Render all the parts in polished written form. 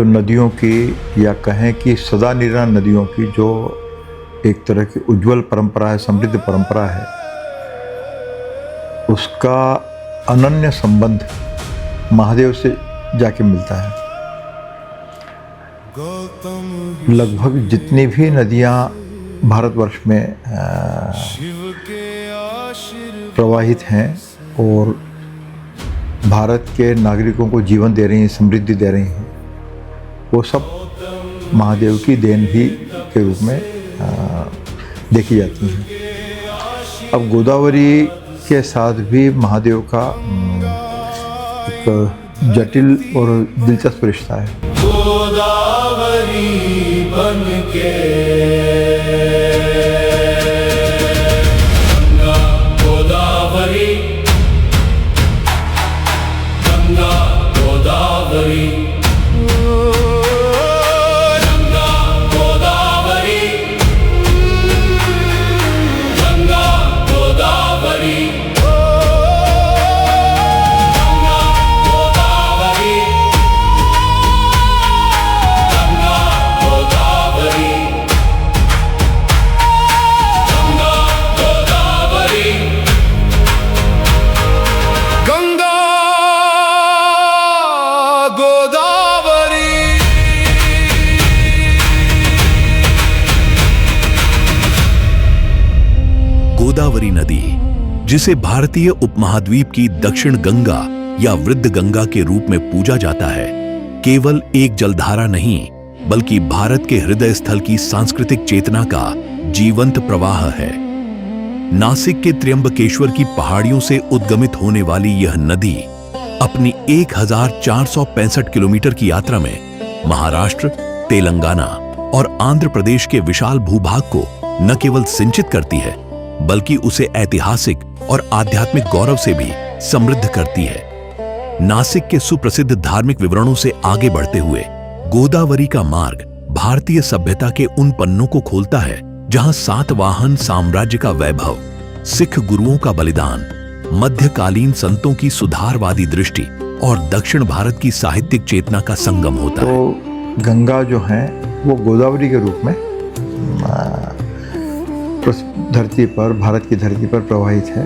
तो नदियों की या कहें कि सदा निरंतर नदियों की जो एक तरह की उज्जवल परंपरा है, समृद्ध परंपरा है, उसका अनन्य संबंध महादेव से जाके मिलता है। लगभग जितनी भी नदियाँ भारतवर्ष में प्रवाहित हैं और भारत के नागरिकों को जीवन दे रही हैं, समृद्धि दे रही हैं, वो सब महादेव की देन भी के रूप में देखी जाती हैं। अब गोदावरी के साथ भी महादेव का एक जटिल और दिलचस्प रिश्ता है। गोदावरी बनके गंगा गोदावरी, गंगा गोदावरी, गंगा गोदावरी, गंगा गोदावरी, गोदावरी नदी, जिसे भारतीय उपमहाद्वीप की दक्षिण गंगा या वृद्ध गंगा के रूप में पूजा जाता है, केवल एक जलधारा नहीं बल्कि भारत के हृदय स्थल की सांस्कृतिक चेतना का जीवंत प्रवाह है। नासिक के त्र्यंबकेश्वर की पहाड़ियों से उद्गमित होने वाली यह नदी अपनी 1465 किलोमीटर की यात्रा में महाराष्ट्र, तेलंगाना और आंध्र प्रदेश के विशाल भूभाग को न केवल सिंचित करती है बल्कि उसे ऐतिहासिक और आध्यात्मिक गौरव से भी समृद्ध करती है। नासिक के सुप्रसिद्ध धार्मिक विवरणों से आगे बढ़ते हुए गोदावरी का मार्ग भारतीय सभ्यता के उन पन्नों को खोलता है जहां सातवाहन साम्राज्य का वैभव, सिख गुरुओं का बलिदान, मध्यकालीन संतों की सुधारवादी दृष्टि और दक्षिण भारत की साहित्यिक चेतना का संगम होता है। तो गंगा जो है वो गोदावरी के रूप में धरती पर, भारत की धरती पर प्रवाहित है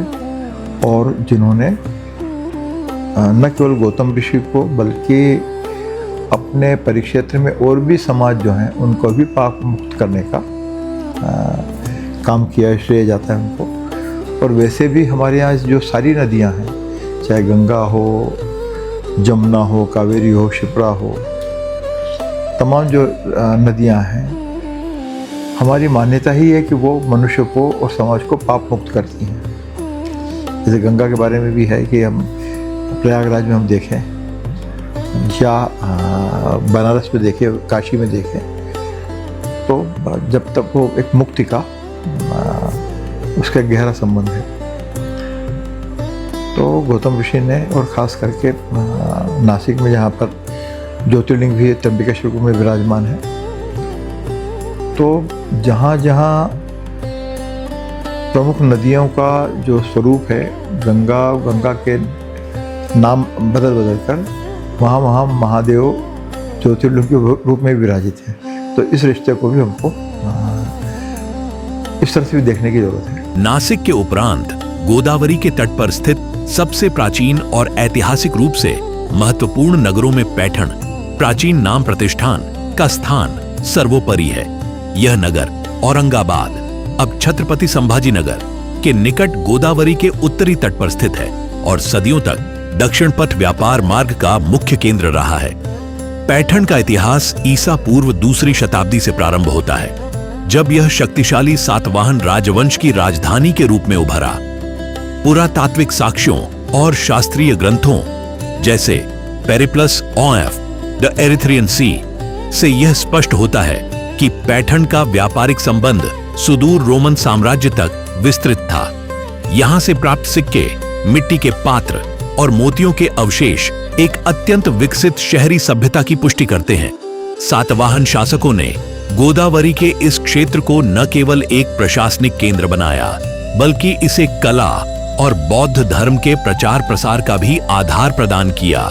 और जिन्होंने न केवल गौतम ऋषि को बल्कि अपने परिक्षेत्र में और भी समाज जो हैं उनको भी पाप मुक्त करने का काम किया, श्रेय जाता है उनको। और वैसे भी हमारे यहाँ जो सारी नदियाँ हैं, चाहे गंगा हो, जमुना हो, कावेरी हो, क्षिप्रा हो, तमाम जो नदियाँ हैं, हमारी मान्यता ही है कि वो मनुष्य को और समाज को पाप मुक्त करती हैं। जैसे गंगा के बारे में भी है कि हम प्रयागराज में हम देखें या बनारस में देखें, काशी में देखें, तो जब तक वो एक मुक्ति का उसका गहरा संबंध है। तो गौतम ऋषि ने और ख़ास करके नासिक में जहाँ पर ज्योतिर्लिंग भी त्र्यंबकेश्वर में विराजमान है, तो जहाँ जहाँ प्रमुख नदियों का जो स्वरूप है, गंगा के नाम बदल बदल कर वहाँ वहाँ महादेव ज्योतिर्लिंग के रूप में विराजित है। तो इस रिश्ते को भी हमको इस तरह से भी देखने की जरूरत है। नासिक के उपरांत गोदावरी के तट पर स्थित सबसे प्राचीन और ऐतिहासिक रूप से महत्वपूर्ण नगरों में पैठण, प्राचीन नाम प्रतिष्ठान का स्थान सर्वोपरि है। यह नगर औरंगाबाद, अब छत्रपति संभाजी नगर के निकट गोदावरी के उत्तरी तट पर स्थित है और सदियों तक दक्षिण पथ व्यापार मार्ग का मुख्य केंद्र रहा है। पैठण का इतिहास ईसा पूर्व दूसरी शताब्दी से प्रारंभ होता है, जब यह शक्तिशाली सातवाहन राजवंश की राजधानी के रूप में उभरा। पुरातात्विक साक्ष्यों और शास्त्रीय ग्रंथों जैसे पेरिप्लस ऑफ द एरिथ्रियन सी से यह स्पष्ट होता है कि पैठण का व्यापारिक संबंध सुदूर रोमन साम्राज्य तक विस्तृत था। यहां से प्राप्त सिक्के, मिट्टी के पात्र और मोतियों के अवशेष एक अत्यंत विकसित शहरी सभ्यता की पुष्टि करते हैं। सातवाहन शासकों ने गोदावरी के इस क्षेत्र को न केवल एक प्रशासनिक केंद्र बनाया, बल्कि इसे कला और बौद्ध धर्म के प्रचार प्रसार का भी आधार प्रदान किया।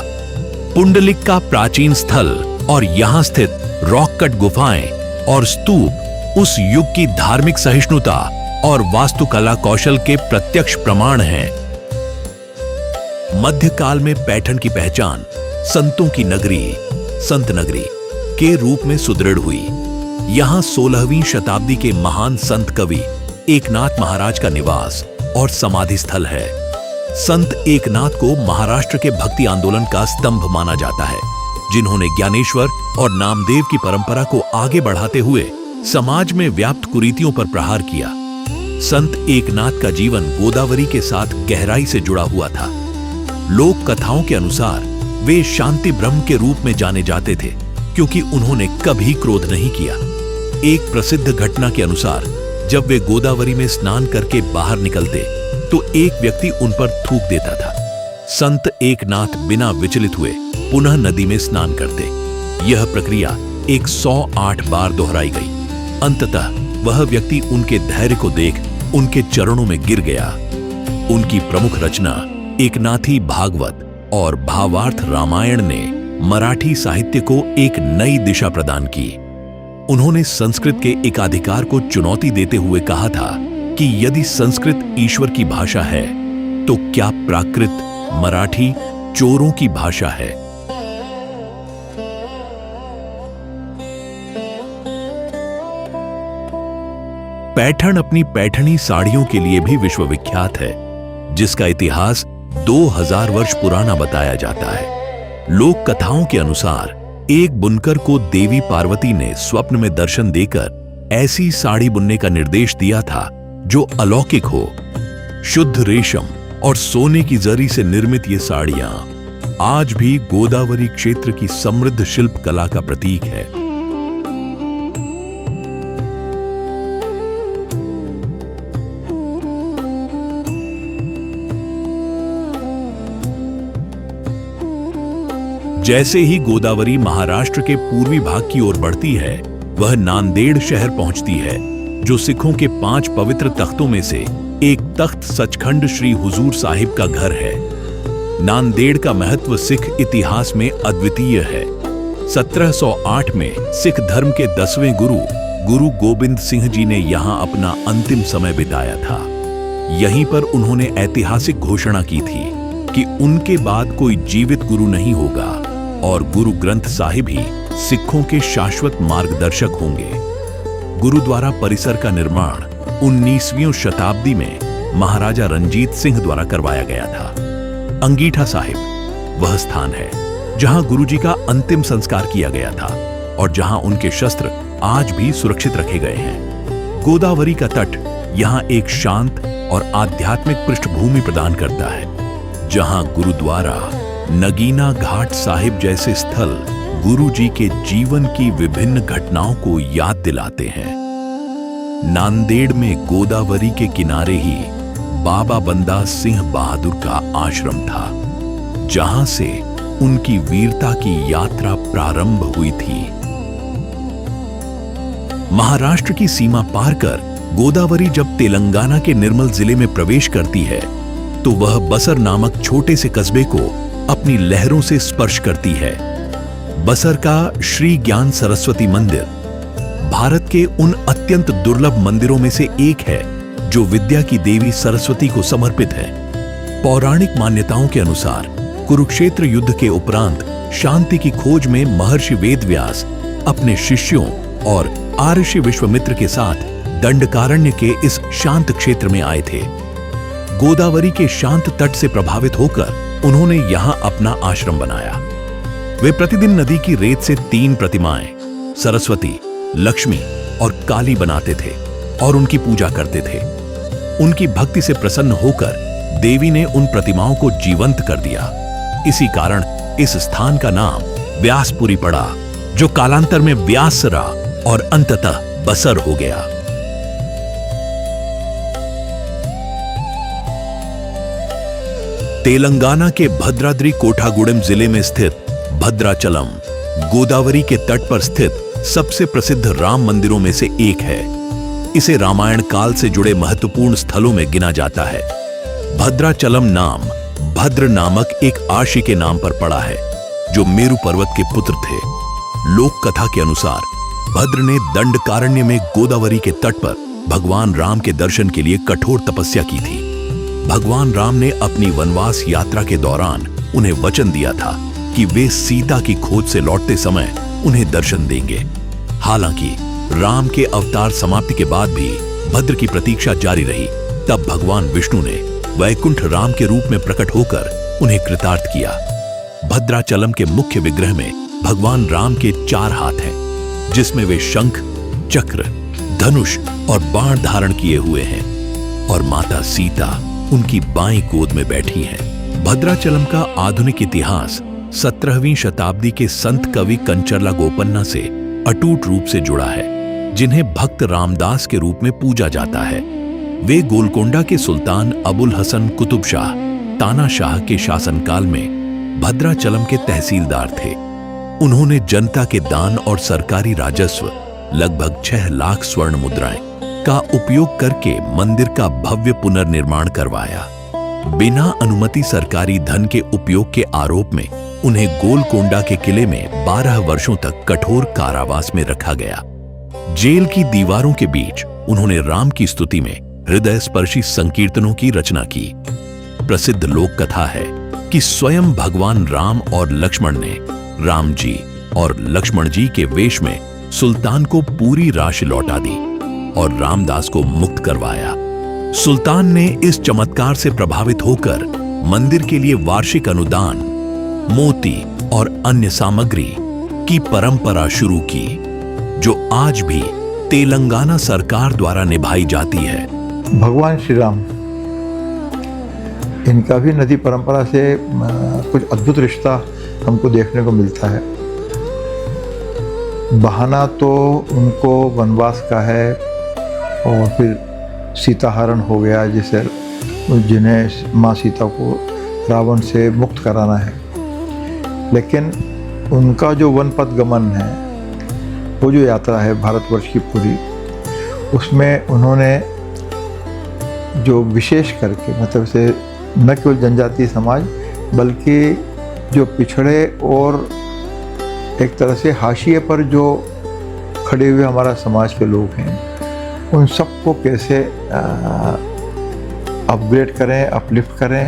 पुंडलिक का प्राचीन स्थल और यहाँ स्थित रॉक कट गुफाएं और स्तूप उस युग की धार्मिक सहिष्णुता और वास्तुकला कौशल के प्रत्यक्ष प्रमाण हैं। मध्यकाल में पैठण की पहचान संतों की नगरी, संत नगरी के रूप में सुदृढ़ हुई। यहां 16वीं शताब्दी के महान संत कवि एकनाथ महाराज का निवास और समाधि स्थल है। संत एकनाथ को महाराष्ट्र के भक्ति आंदोलन का स्तंभ माना जाता है, जिन्होंने ज्ञानेश्वर और नामदेव की परंपरा को आगे बढ़ाते हुए समाज में व्याप्त कुरीतियों पर प्रहार किया। संत एकनाथ का जीवन गोदावरी के साथ गहराई से जुड़ा हुआ था। लोक कथाओं के अनुसार वे शांति ब्रह्म के रूप में जाने जाते थे, क्योंकि उन्होंने कभी क्रोध नहीं किया। एक प्रसिद्ध घटना के अनुसार जब वे गोदावरी में स्नान करके बाहर निकलते तो एक व्यक्ति उन पर थूक देता था। संत एकनाथ बिना विचलित हुए पुनः नदी में स्नान करते। यह प्रक्रिया 108 बार दोहराई गई। अंततः वह व्यक्ति उनके धैर्य को देख उनके चरणों में गिर गया। उनकी प्रमुख रचना एकनाथी भागवत और भावार्थ रामायण ने मराठी साहित्य को एक नई दिशा प्रदान की। उन्होंने संस्कृत के एकाधिकार को चुनौती देते हुए कहा था कि यदि संस्कृत ईश्वर की भाषा है तो क्या प्राकृत मराठी चोरों की भाषा है। पैठण अपनी पैठणी साड़ियों के लिए भी विश्वविख्यात है, जिसका इतिहास 2000 वर्ष पुराना बताया जाता है। लोक कथाओं के अनुसार एक बुनकर को देवी पार्वती ने स्वप्न में दर्शन देकर ऐसी साड़ी बुनने का निर्देश दिया था जो अलौकिक हो। शुद्ध रेशम और सोने की जरी से निर्मित ये साड़ियां आज भी गोदावरी क्षेत्र की समृद्ध शिल्प कला का प्रतीक है। जैसे ही गोदावरी महाराष्ट्र के पूर्वी भाग की ओर बढ़ती है, वह नांदेड़ शहर पहुंचती है, जो सिखों के 5 पवित्र तख्तों में से एक तख्त सचखंड श्री हुजूर साहिब का घर है। नांदेड़ का महत्व सिख इतिहास में अद्वितीय है। 1708 में सिख धर्म के 10वें गुरु गोबिंद सिंह जी ने यहां अपना अंतिम समय बिताया था। यहीं पर उन्होंने ऐतिहासिक घोषणा की थी कि उनके बाद कोई जीवित गुरु नहीं होगा और गुरु ग्रंथ साहिब ही सिखों के शाश्वत मार्गदर्शक होंगे। गुरुद्वारा परिसर का निर्माण 19वीं शताब्दी में महाराजा रंजीत सिंह द्वारा करवाया गया था। अंगीठा साहिब वह स्थान है जहां गुरुजी का अंतिम संस्कार किया गया था और जहां उनके शस्त्र आज भी सुरक्षित रखे गए हैं। गोदावरी का तट यहां एक शांत और आध्यात्मिक पृष्ठभूमि प्रदान करता है, जहां गुरुद्वारा, नगीना घाट साहिब जैसे स्थल गुरु जी के जीवन की विभिन्न घटनाओं को याद दिलाते हैं। नांदेड़ में गोदावरी के किनारे ही बाबा बंदा सिंह बहादुर का आश्रम था, जहां से उनकी वीरता की यात्रा प्रारंभ हुई थी। महाराष्ट्र की सीमा पार कर गोदावरी जब तेलंगाना के निर्मल जिले में प्रवेश करती है तो वह बसर नामक छोटे से कस्बे को अपनी लहरों से स्पर्श करती है। बसर का श्री ज्ञान सरस्वती मंदिर भारत के उन अत्यंत दुर्लभ मंदिरों में से एक है जो विद्या की देवी सरस्वती को समर्पित है। पौराणिक मान्यताओं के अनुसार कुरुक्षेत्र युद्ध के उपरांत शांति की खोज में महर्षि वेदव्यास अपने शिष्यों और आर्षि विश्वामित्र के साथ दंडकारण्य के इस शांत क्षेत्र में आए थे। गोदावरी के शांत तट से प्रभावित होकर उन्होंने यहां अपना आश्रम बनाया। वे प्रतिदिन नदी की रेत से 3 प्रतिमाएं सरस्वती, लक्ष्मी और काली बनाते थे और उनकी पूजा करते थे। उनकी भक्ति से प्रसन्न होकर देवी ने उन प्रतिमाओं को जीवंत कर दिया। इसी कारण इस स्थान का नाम व्यासपुरी पड़ा, जो कालांतर में व्यासरा और अंततः बसर हो गया। तेलंगाना के भद्राद्री कोठागुडेम जिले में स्थित भद्राचलम गोदावरी के तट पर स्थित सबसे प्रसिद्ध राम मंदिरों में से एक है। इसे रामायण काल से जुड़े महत्वपूर्ण स्थलों में गिना जाता है। भद्राचलम नाम भद्र नामक एक आशी के नाम पर पड़ा है, जो मेरु पर्वत के पुत्र थे। लोक कथा के अनुसार भद्र ने दंडकारण्य में गोदावरी के तट पर भगवान राम के दर्शन के लिए कठोर तपस्या की थी। भगवान राम ने अपनी वनवास यात्रा के दौरान उन्हें वचन दिया था कि वे सीता की खोज से लौटते समय उन्हें दर्शन देंगे। हालांकि राम के अवतार समाप्ति के बाद भी भद्र की प्रतीक्षा जारी रही। तब भगवान विष्णु ने वैकुंठ राम के रूप में प्रकट होकर उन्हें कृतार्थ किया। भद्राचलम के मुख्य विग्रह में भगवान राम के 4 हाथ हैं, जिसमें वे शंख, चक्र, धनुष और बाण धारण किए हुए हैं और माता सीता उनकी बाईं गोद में बैठी हैं। भद्राचलम का आधुनिक इतिहास 17वीं शताब्दी के संत कवि कंचरला गोपन्ना से अटूट रूप से जुड़ा है, जिन्हें भक्त रामदास के रूप में पूजा जाता है। वे गोलकोंडा के सुल्तान अबुल हसन कुतुब शाह तानाशाह के शासनकाल में भद्राचलम के तहसीलदार थे। उन्होंने जनता के दान और सरकारी राजस्व लगभग 6 लाख स्वर्ण मुद्राएं का उपयोग करके मंदिर का भव्य पुनर्निर्माण करवाया। बिना अनुमति सरकारी धन के उपयोग के आरोप में उन्हें गोलकोंडा के किले में 12 वर्षों तक कठोर कारावास में रखा गया। जेल की दीवारों के बीच उन्होंने राम की स्तुति में हृदय स्पर्शी संकीर्तनों की रचना की। प्रसिद्ध लोक कथा है कि स्वयं भगवान राम और लक्ष्मण ने राम जी और लक्ष्मण जी के वेश में सुल्तान को पूरी राशि लौटा दी और रामदास को मुक्त करवाया। सुल्तान ने इस चमत्कार से प्रभावित होकर मंदिर के लिए वार्षिक अनुदान, मोती और अन्य सामग्री की परंपरा शुरू की, जो आज भी तेलंगाना सरकार द्वारा निभाई जाती है। भगवान श्री राम, इनका भी नदी परंपरा से कुछ अद्भुत रिश्ता हमको देखने को मिलता है। बहाना तो उनको वनवास का है और फिर सीताहरण हो गया, जिसे जिन्हें माँ सीता को रावण से मुक्त कराना है। लेकिन उनका जो वनपथ गमन है, वो जो यात्रा है भारतवर्ष की पूरी, उसमें उन्होंने जो विशेष करके मतलब से न केवल जनजातीय समाज बल्कि जो पिछड़े और एक तरह से हाशिए पर जो खड़े हुए हमारा समाज के लोग हैं, उन सबको कैसे अपग्रेड करें, अपलिफ्ट करें,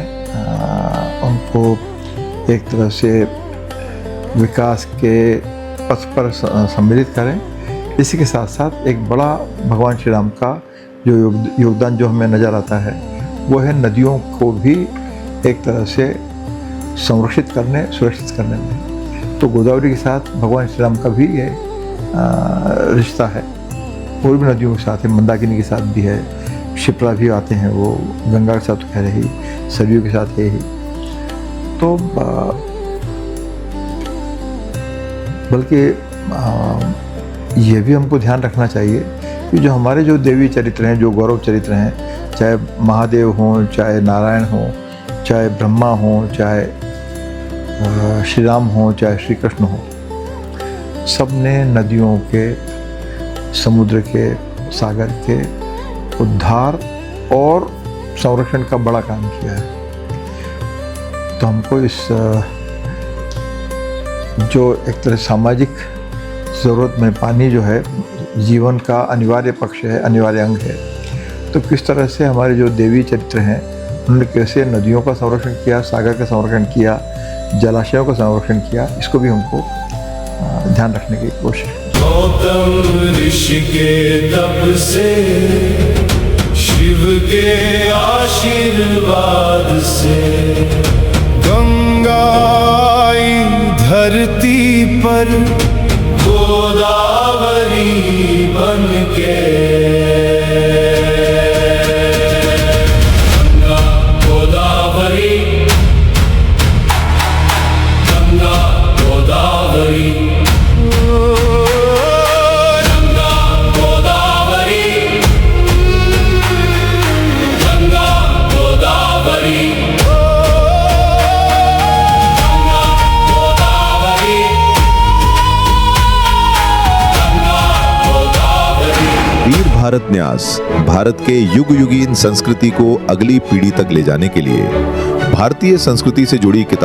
उनको एक तरह से विकास के पथ पर सम्मिलित करें। इसी के साथ साथ एक बड़ा भगवान श्री राम का जो योगदान जो हमें नज़र आता है, वो है नदियों को भी एक तरह से संरक्षित करने, सुरक्षित करने में। तो गोदावरी के साथ भगवान श्री राम का भी ये रिश्ता है। और भी नदियों के साथ है, मंदाकिनी के साथ भी है, शिप्रा भी आते हैं, वो गंगा के साथ कह रही, सरयू के साथ है ही। तो बल्कि ये भी हमको ध्यान रखना चाहिए कि जो हमारे जो देवी चरित्र हैं, जो गौरव चरित्र हैं, चाहे महादेव हों, चाहे नारायण हों, चाहे ब्रह्मा हों, चाहे श्री राम हों, चाहे श्री कृष्ण हों, सब ने नदियों के, समुद्र के, सागर के उद्धार और संरक्षण का बड़ा काम किया है। तो हमको इस जो एक तरह सामाजिक ज़रूरत में पानी जो है जीवन का अनिवार्य पक्ष है, अनिवार्य अंग है, तो किस तरह से हमारे जो देवी चरित्र हैं उन्होंने कैसे नदियों का संरक्षण किया, सागर का संरक्षण किया, जलाशयों का संरक्षण किया, इसको भी हमको ध्यान रखने की कोशिश है। गौतम ऋषि के तप से, शिव के आशीर्वाद से, गंगा आई धरती पर गोदावरी बनके। गंगा गोदावरी, गंगा गोदावरी, गंगा गोदावरी, गंगा गोदावरी, वीर भारत न्यास भारत के युग युगीन संस्कृति को अगली पीढ़ी तक ले जाने के लिए भारतीय संस्कृति से जुड़ी किताब